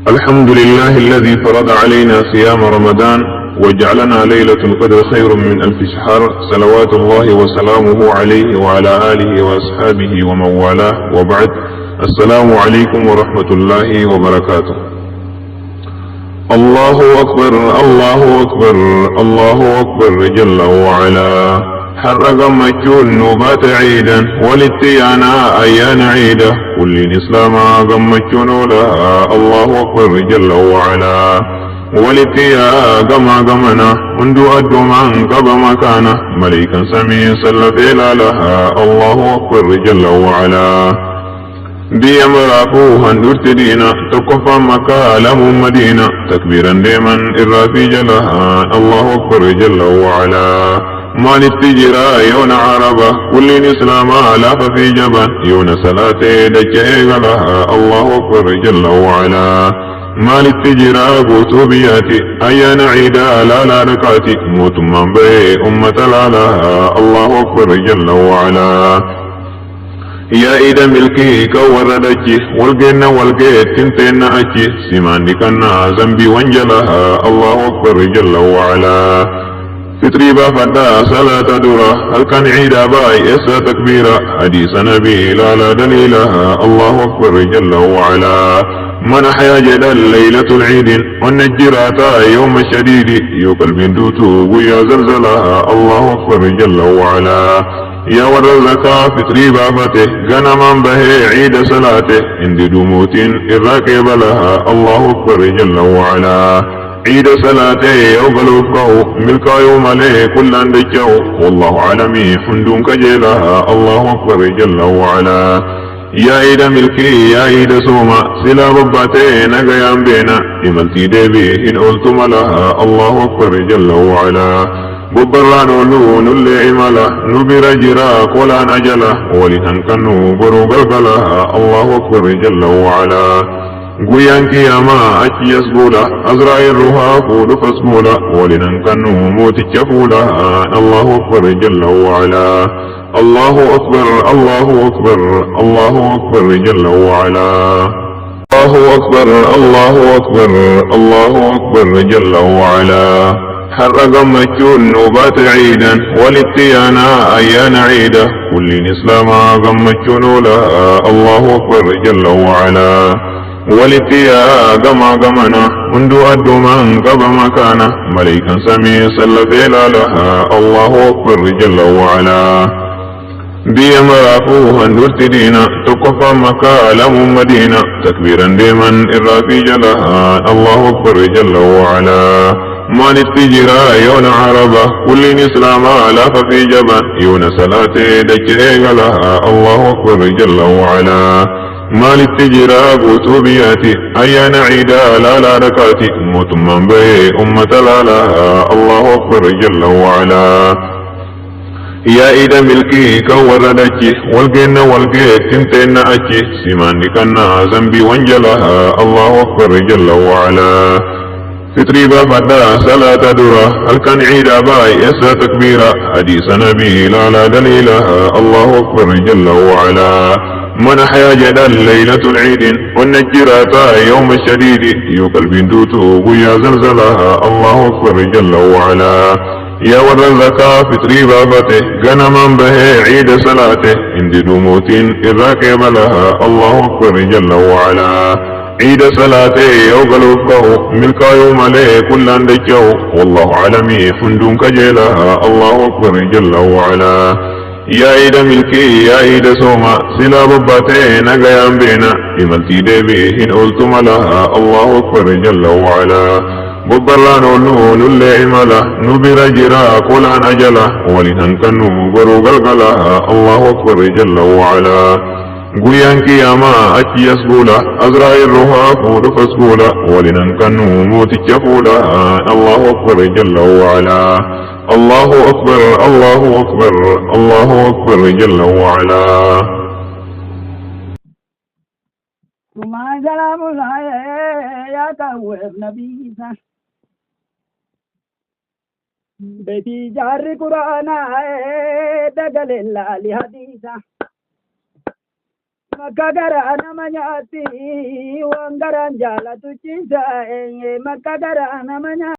الحمد لله الذي فرض علينا صيام رمضان وجعلنا ليلة القدر خير من 1000 شهر، صلوات الله وسلامه عليه وعلى آله وأصحابه ومن والاه، وبعد. السلام عليكم ورحمة الله وبركاته. الله أكبر الله أكبر الله أكبر جل وعلا. حرق مجون نوبات عيدا ولتيانا أيان عيدا كل إسلام غمجون لها. الله أكبر جل وعلا. ولتيا غمنا منذ أدومان قب مكانا مليكا سمي سلفيلا لها. الله أكبر جل وعلا. بيمرافو هندرت دينا تقفى مكالم مدينة تكبيرا ديما إرافي جلها. الله أكبر جل وعلا. مال التجرى يون عربة كل إسلام لا في جبل يون صلاة دجيغ لها. الله أكبر جل وعلا. مال التجرى بوتوبياتي أيان عيدا لا ركاتي موت من بي أمة لا لها. الله أكبر جل وعلا. يا إيدا ملكي كوردجي والجنة والجيت تنتين أجي سمان كنا زنبي وانجلها. الله أكبر جل وعلا. فطري بافدا صلاة دورة هل كان عيدا باي إسا تكبيرا حديث نبي لا دليلها. الله أكبر جل وعلا. من حيا جدا ليلة العيد والنجراتا يوم الشديد يقل من دوتو ويا زلزلها. الله أكبر جل وعلا. يا ورد الزكاة فطري بافته غنما به عيد صلاته عند دموت الراكب لها. الله أكبر جل وعلا. عيد صلاته يوغلوكو ملكا يوم عليه كل اندجو والله عالمي حندون كجيلها. الله أكبر جل وعلا. يا عيد ملكي يا عيد سوما سلا رباتين غيام بينا إملتي ديبي إن قلتم لها. الله أكبر جل وعلا. ببران ولون اللي عمله نبر جرا ولا نجله ولتنكنو برو بلبلها. الله أكبر جل وعلا. قيان كياما أكي يسبولا أزرائيل روها فود فاسبولا ولننكنو موت الشفولا. الله أكبر جل وعلا. الله أكبر الله أكبر الله أكبر جل وعلا. الله أكبر الله أكبر الله أكبر جل وعلا. حرق مجون نوبات عيدا ولتيانا أيان عيدا كل إسلام غمجون لها. الله أكبر جل وعلا. ولتيا غمنا منذ أدومان قب مكانا مليكا سمي سلفيلا لها. الله أكبر جل وعلا. بيمرافو هندرت دينا تقفى مكالم مدينة تكبيرا ديما إرافي جلها. الله أكبر جل وعلا. مال التجرى يون عربة كل إسلام لا في جبل يون صلاة دجيغ لها. الله أكبر جل وعلا. مال التجرى بوتوبياتي أيان عيدا لا ركاتي موت من بي أمة لا لها. الله أكبر جل وعلا. يا إيدا ملكي كوردجي والجنة والجيت تنتين أجي سمان كنا زنبي وانجلها. الله أكبر جل وعلا. فطري بافدا صلاة دورة هل كان عيدا باي إسا تكبيرا حديث نبي لا دليلها. الله أكبر جل وعلا. من حيا جدا ليلة العيد والنجراتا يوم الشديد يقل بندوتو ويا زلزلها. الله أكبر جل وعلا. يا ورد الزكاة فطري بافته غنما به عيد صلاته عند دموت الراكب لها. الله أكبر جل وعلا. عيد صلاته يوغلوكو ملكا يوم عليه كل اندجو والله عالمي حندون كجيلها. الله أكبر جل وعلا. يا عيد ملكي يا عيد سوما سلا بباتين غيام بينا إملتي ديبي إن قلتم لها. الله أكبر جل وعلا. ببران ولون اللي عمله نبر جرا ولا نجله ولتنكنو برو قلقلها. الله أكبر جل وعلا. قيان كياما أكي يسبولا أزرائيل روها فود فاسبولا ولننكنو موت الشفولا. الله أكبر جل وعلا. الله أكبر الله أكبر الله أكبر جل وعلا. ثم سلام الله يا تواب نبي بيتي جار قرآن دقل الله لحديثا مكة قرآن من يأتي وان garan jaalatu ciisa makka garaa nama nyaata.